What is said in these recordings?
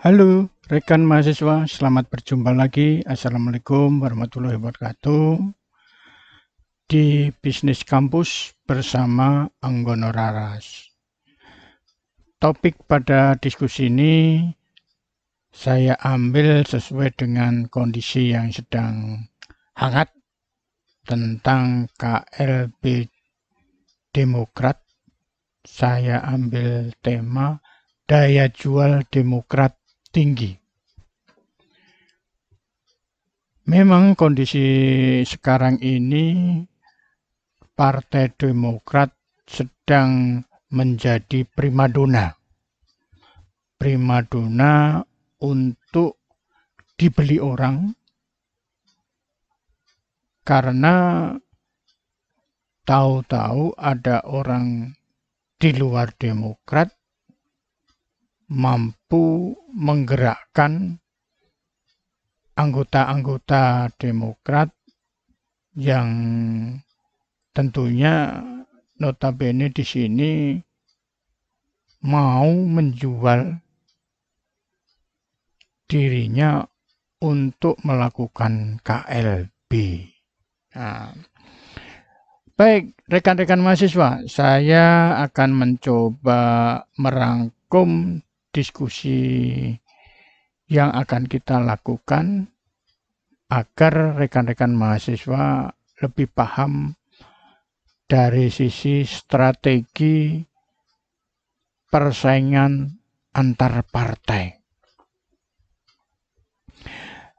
Halo, rekan mahasiswa, selamat berjumpa lagi. Assalamualaikum warahmatullahi wabarakatuh. Di Bisnis Kampus bersama Anggono Raras. Topik pada diskusi ini saya ambil sesuai dengan kondisi yang sedang hangat tentang KLB Demokrat. Saya ambil tema daya jual Demokrat tinggi. Memang kondisi sekarang ini Partai Demokrat sedang menjadi primadona. Primadona untuk dibeli orang karena tahu-tahu ada orang di luar Demokrat mampu menggerakkan anggota-anggota Demokrat yang tentunya notabene di sini mau menjual dirinya untuk melakukan KLB. Nah, baik, rekan-rekan mahasiswa, saya akan mencoba merangkum diskusi yang akan kita lakukan agar rekan-rekan mahasiswa lebih paham dari sisi strategi persaingan antar partai.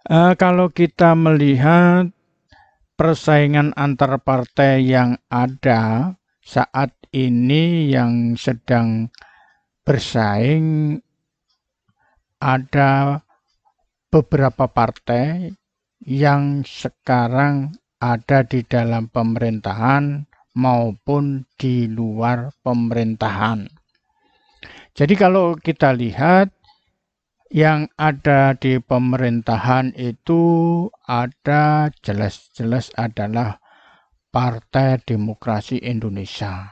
Kalau kita melihat persaingan antar partai yang ada saat ini yang sedang bersaing, ada beberapa partai yang sekarang ada di dalam pemerintahan maupun di luar pemerintahan. Jadi kalau kita lihat yang ada di pemerintahan itu ada jelas-jelas adalah Partai Demokrasi Indonesia,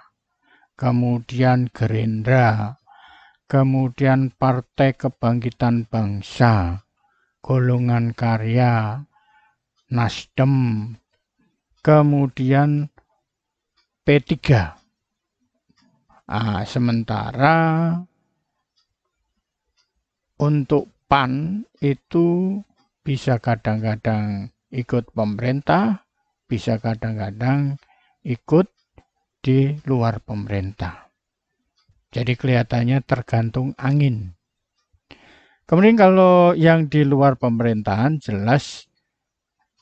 kemudian Gerindra, kemudian Partai Kebangkitan Bangsa, Golongan Karya, Nasdem, kemudian P3. Sementara untuk PAN itu bisa kadang-kadang ikut pemerintah, bisa kadang-kadang ikut di luar pemerintah. Jadi kelihatannya tergantung angin. Kemudian kalau yang di luar pemerintahan jelas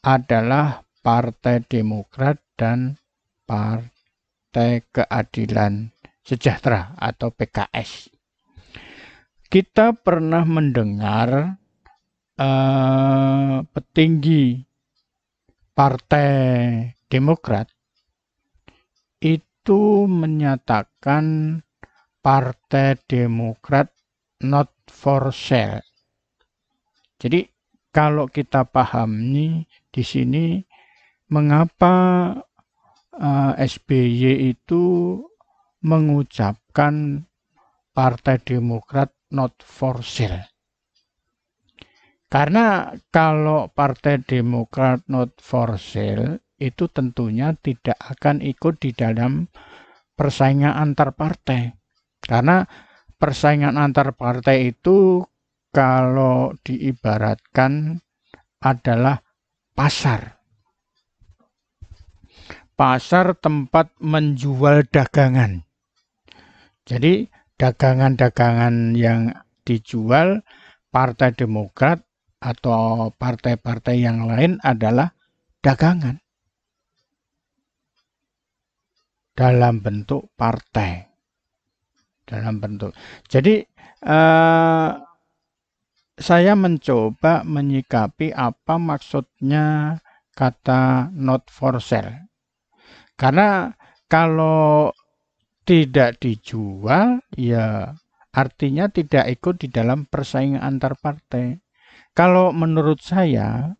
adalah Partai Demokrat dan Partai Keadilan Sejahtera atau PKS. Kita pernah mendengar petinggi Partai Demokrat itu menyatakan Partai Demokrat not for sale. Jadi kalau kita pahami di sini mengapa SBY itu mengucapkan Partai Demokrat not for sale. Karena kalau Partai Demokrat not for sale itu tentunya tidak akan ikut di dalam persaingan antar partai. Karena persaingan antar partai itu kalau diibaratkan adalah pasar. Pasar tempat menjual dagangan. Jadi dagangan-dagangan yang dijual Partai Demokrat atau partai-partai yang lain adalah dagangan dalam bentuk partai. Jadi saya mencoba menyikapi apa maksudnya kata not for sale. Karena kalau tidak dijual, ya artinya tidak ikut di dalam persaingan antar partai. Kalau menurut saya,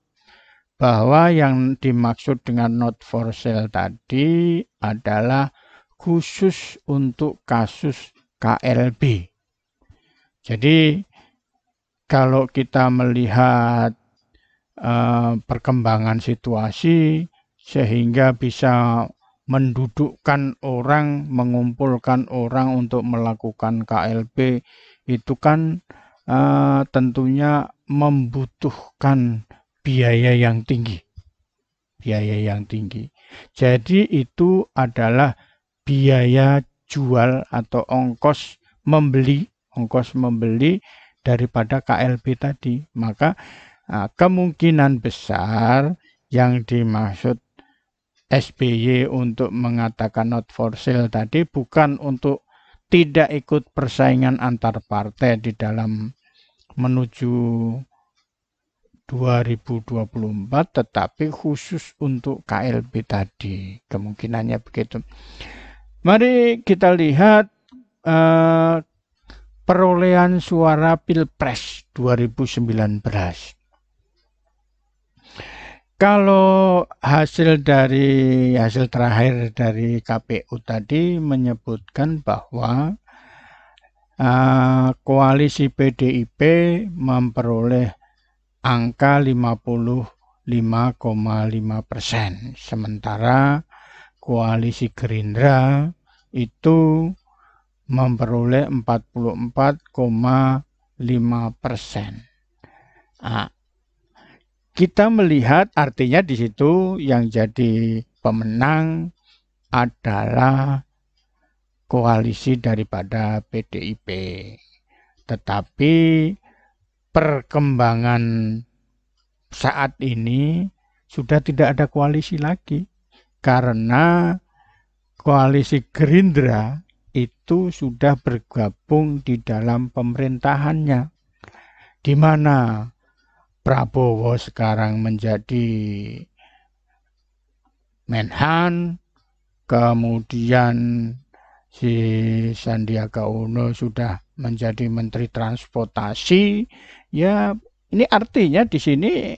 bahwa yang dimaksud dengan not for sale tadi adalah khusus untuk kasus KLB. Jadi kalau kita melihat perkembangan situasi sehingga bisa mendudukkan orang, mengumpulkan orang untuk melakukan KLB, itu kan tentunya membutuhkan biaya yang tinggi. Jadi itu adalah biaya jual atau ongkos membeli daripada KLB tadi. Maka kemungkinan besar yang dimaksud SBY untuk mengatakan not for sale tadi bukan untuk tidak ikut persaingan antar partai di dalam menuju 2024, tetapi khusus untuk KLB tadi. Kemungkinannya begitu. Mari kita lihat perolehan suara Pilpres 2019. Kalau hasil terakhir dari KPU tadi menyebutkan bahwa koalisi PDIP memperoleh angka 55,5%, sementara koalisi Gerindra itu memperoleh 44,5%. Kita melihat artinya di situ yang jadi pemenang adalah koalisi daripada PDIP. Tetapi perkembangan saat ini sudah tidak ada koalisi lagi, karena koalisi Gerindra itu sudah bergabung di dalam pemerintahannya, di mana Prabowo sekarang menjadi Menhan, kemudian si Sandiaga Uno sudah menjadi Menteri Transportasi. Ya, ini artinya di sini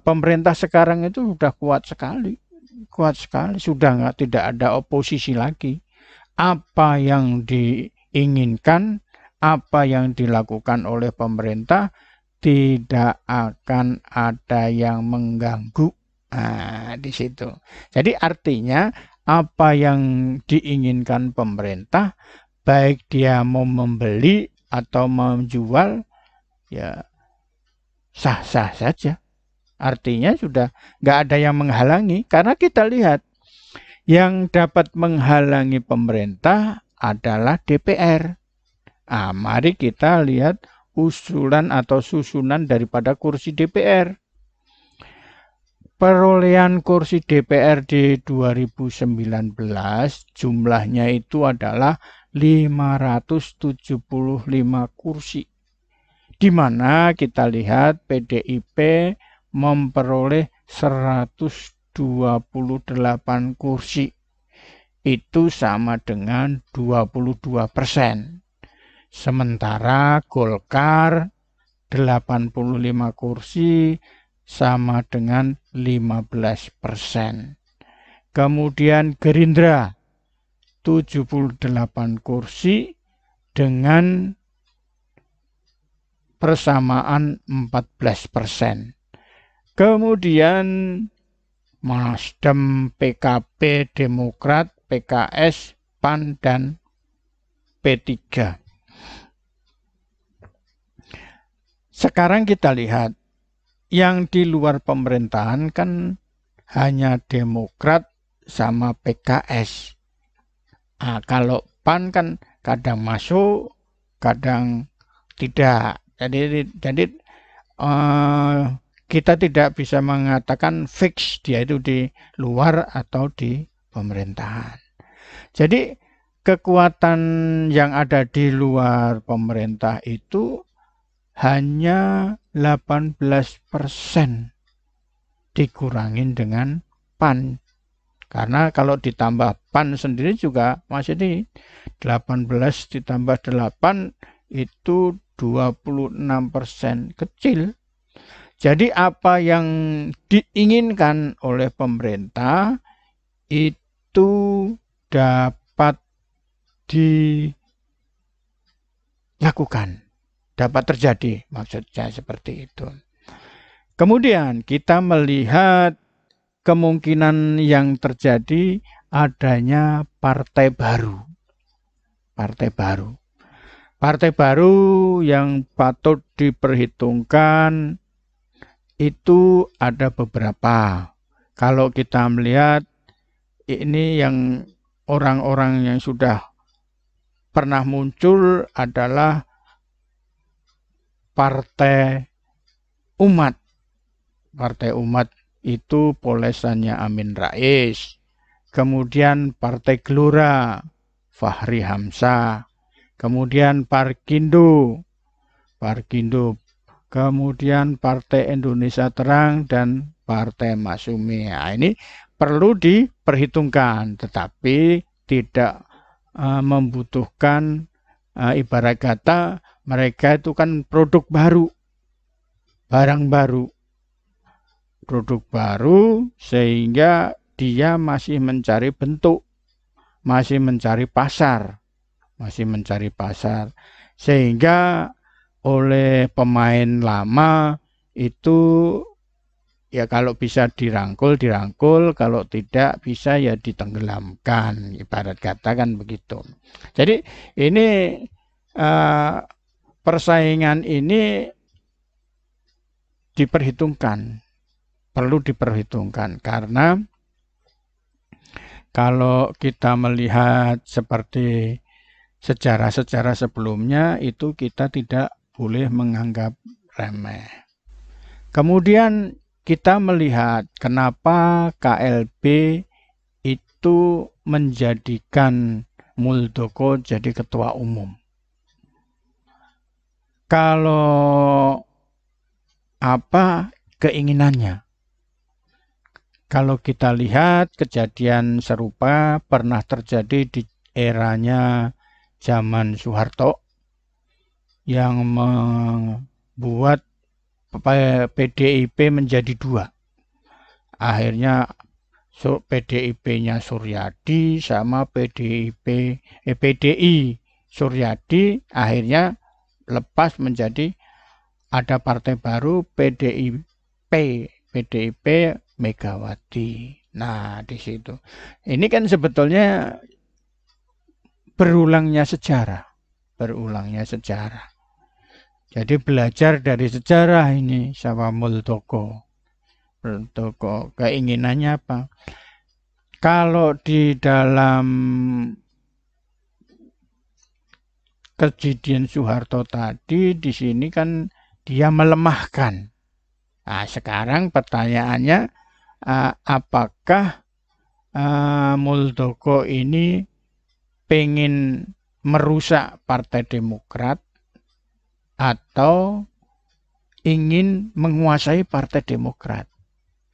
pemerintah sekarang itu sudah kuat sekali, sudah tidak ada oposisi lagi. Apa yang diinginkan, apa yang dilakukan oleh pemerintah tidak akan ada yang mengganggu. Di situ. Jadi artinya apa yang diinginkan pemerintah, baik dia mau membeli atau menjual, ya sah-sah saja. Artinya sudah nggak ada yang menghalangi, karena kita lihat yang dapat menghalangi pemerintah adalah DPR. Mari kita lihat usulan atau susunan daripada kursi DPR. Perolehan kursi DPR di 2019 jumlahnya itu adalah 575 kursi. Di mana kita lihat PDIP memperoleh 128 kursi. Itu sama dengan 22%. Sementara Golkar 85 kursi sama dengan 15%. Kemudian Gerindra 78 kursi dengan persamaan 14%. Kemudian Nasdem, PKB, Demokrat, PKS, PAN, dan P3. Sekarang kita lihat yang di luar pemerintahan kan hanya Demokrat sama PKS. Kalau PAN kan kadang masuk, kadang tidak. Jadi kita tidak bisa mengatakan fix dia itu di luar atau di pemerintahan. Jadi kekuatan yang ada di luar pemerintah itu hanya 18% dikurangin dengan PAN. Karena kalau ditambah PAN sendiri juga masih di 18 ditambah 8 itu 26%, kecil. Jadi apa yang diinginkan oleh pemerintah itu dapat dilakukan. dapat terjadi, maksudnya seperti itu. Kemudian kita melihat kemungkinan yang terjadi adanya partai baru. Partai baru. Partai baru yang patut diperhitungkan itu ada beberapa. Kalau kita melihat ini yang orang-orang yang sudah pernah muncul adalah Partai Umat. Partai Umat itu polesannya Amin Rais. Kemudian Partai Gelora, Fahri Hamzah. Kemudian Parkindo. Kemudian Partai Indonesia Terang dan Partai Masyumi. Nah, ini perlu diperhitungkan, tetapi tidak membutuhkan ibarat kata mereka itu kan produk baru, barang baru. Produk baru sehingga dia masih mencari bentuk, masih mencari pasar. Sehingga oleh pemain lama itu ya kalau bisa dirangkul, kalau tidak bisa ya ditenggelamkan, ibarat kata kan begitu. Jadi ini persaingan ini perlu diperhitungkan karena kalau kita melihat seperti sejarah-sejarah sebelumnya itu kita tidak boleh menganggap remeh. Kemudian kita melihat kenapa KLB itu menjadikan Muldoko jadi ketua umum. Kalau apa keinginannya? Kalau kita lihat kejadian serupa pernah terjadi di eranya zaman Soeharto yang membuat PDIP menjadi dua. Akhirnya PDIP-nya Suryadi sama PDI Suryadi akhirnya lepas menjadi ada partai baru PDIP Megawati. Nah, di situ. Ini kan sebetulnya berulangnya sejarah. Jadi belajar dari sejarah ini sama Muldoko. Keinginannya apa? Kalau di dalam kejadian Soeharto tadi, di sini kan dia melemahkan. Nah, sekarang pertanyaannya, apakah Muldoko ini pengen merusak Partai Demokrat atau ingin menguasai Partai Demokrat?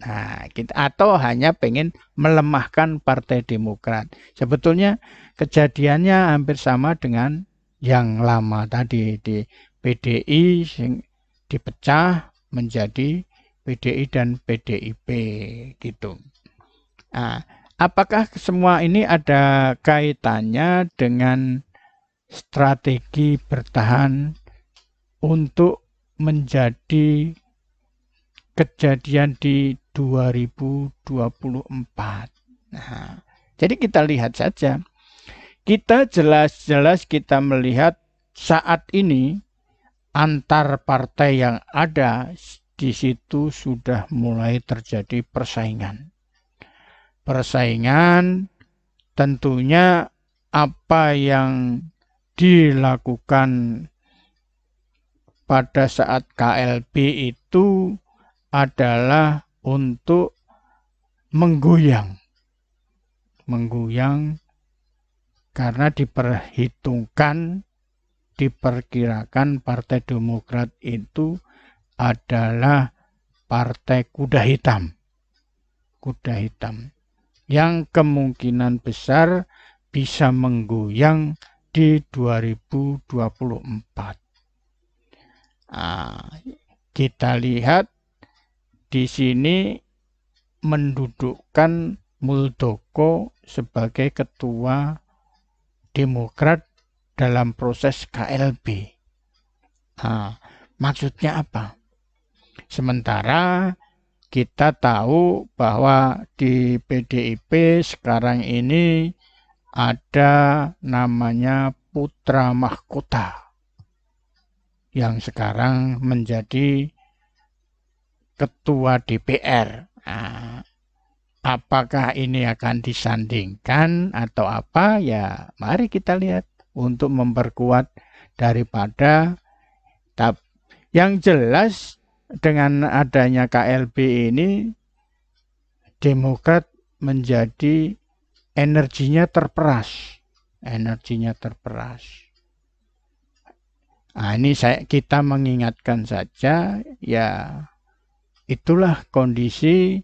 Nah, atau hanya pengen melemahkan Partai Demokrat. Sebetulnya kejadiannya hampir sama dengan yang lama tadi di PDI dipecah menjadi PDI dan PDIP gitu. Nah, apakah semua ini ada kaitannya dengan strategi bertahan untuk menjadi kejadian di 2024? Nah, jadi kita lihat saja. Kita jelas-jelas kita melihat saat ini antar partai yang ada di situ sudah mulai terjadi persaingan. Persaingan tentunya apa yang dilakukan pada saat KLB itu adalah untuk menggoyang karena diperkirakan Partai Demokrat itu adalah partai kuda hitam yang kemungkinan besar bisa menggoyang di 2024. Kita lihat di sini mendudukkan Muldoko sebagai ketua Demokrat dalam proses KLB. Nah, maksudnya apa? Sementara kita tahu bahwa di PDIP sekarang ini ada namanya putra mahkota yang sekarang menjadi ketua DPR. Nah, apakah ini akan disandingkan atau apa? Ya, mari kita lihat untuk memperkuat daripada yang jelas dengan adanya KLB ini Demokrat menjadi energinya terperas. Nah, ini kita mengingatkan saja, ya itulah kondisi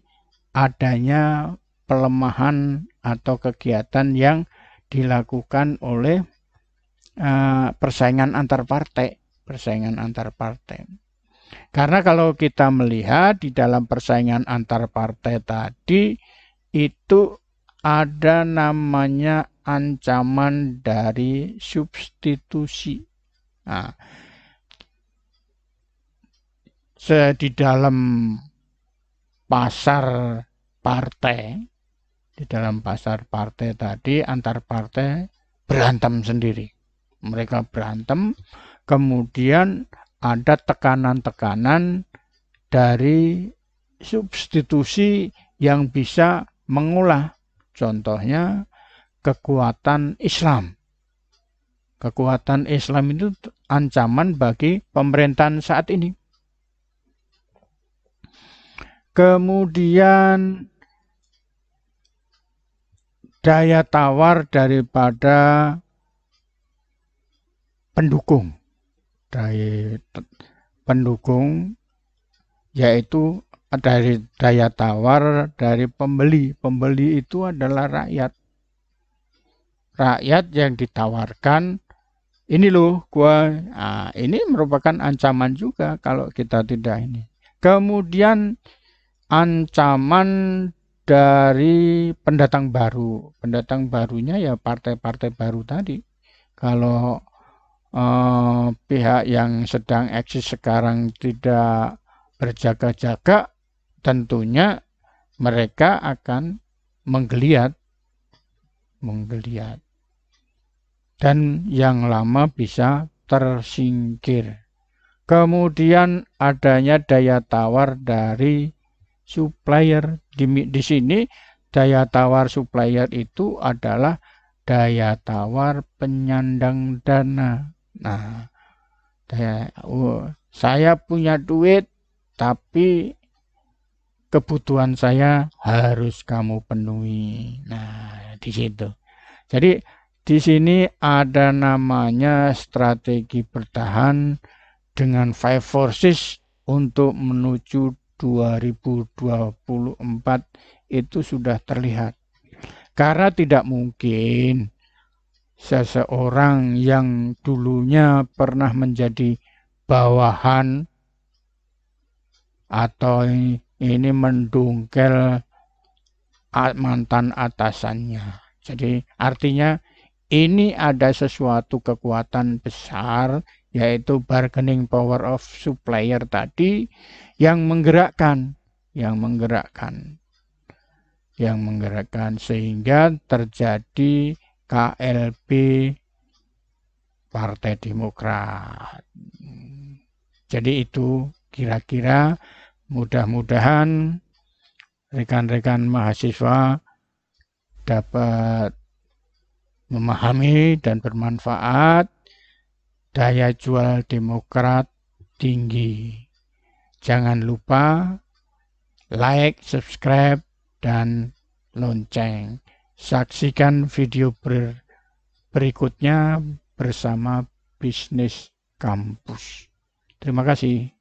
adanya pelemahan atau kegiatan yang dilakukan oleh persaingan antar partai. Karena kalau kita melihat di dalam persaingan antar partai tadi itu ada namanya ancaman dari substitusi. Nah, di dalam pasar partai tadi antar partai berantem sendiri. Mereka berantem, kemudian ada tekanan-tekanan dari substitusi yang bisa mengolah. Contohnya kekuatan Islam. Kekuatan Islam itu ancaman bagi pemerintahan saat ini. Kemudian daya tawar daripada pendukung. Yaitu dari daya tawar dari pembeli. Pembeli itu adalah rakyat. Rakyat yang ditawarkan, ini loh ini merupakan ancaman juga kalau kita tidak ini. Kemudian ancaman dari pendatang baru. Pendatang barunya ya partai-partai baru tadi. Kalau pihak yang sedang eksis sekarang tidak berjaga-jaga, tentunya mereka akan menggeliat. Dan yang lama bisa tersingkir. Kemudian adanya daya tawar dari supplier. Di sini daya tawar supplier itu adalah daya tawar penyandang dana. Nah, saya punya duit, tapi kebutuhan saya harus kamu penuhi. Nah, di situ. Jadi di sini ada namanya strategi bertahan dengan 5 forces untuk menuju 2024 itu sudah terlihat. Karena tidak mungkin seseorang yang dulunya pernah menjadi bawahan atau ini mendongkel mantan atasannya. Jadi artinya ini ada sesuatu kekuatan besar, yaitu bargaining power of supplier tadi yang menggerakkan sehingga terjadi KLB Partai Demokrat. Jadi itu kira-kira, mudah-mudahan rekan-rekan mahasiswa dapat memahami dan bermanfaat. Daya jual Demokrat tinggi. Jangan lupa like, subscribe, dan lonceng. Saksikan video berikutnya bersama Bisnis Kampus. Terima kasih.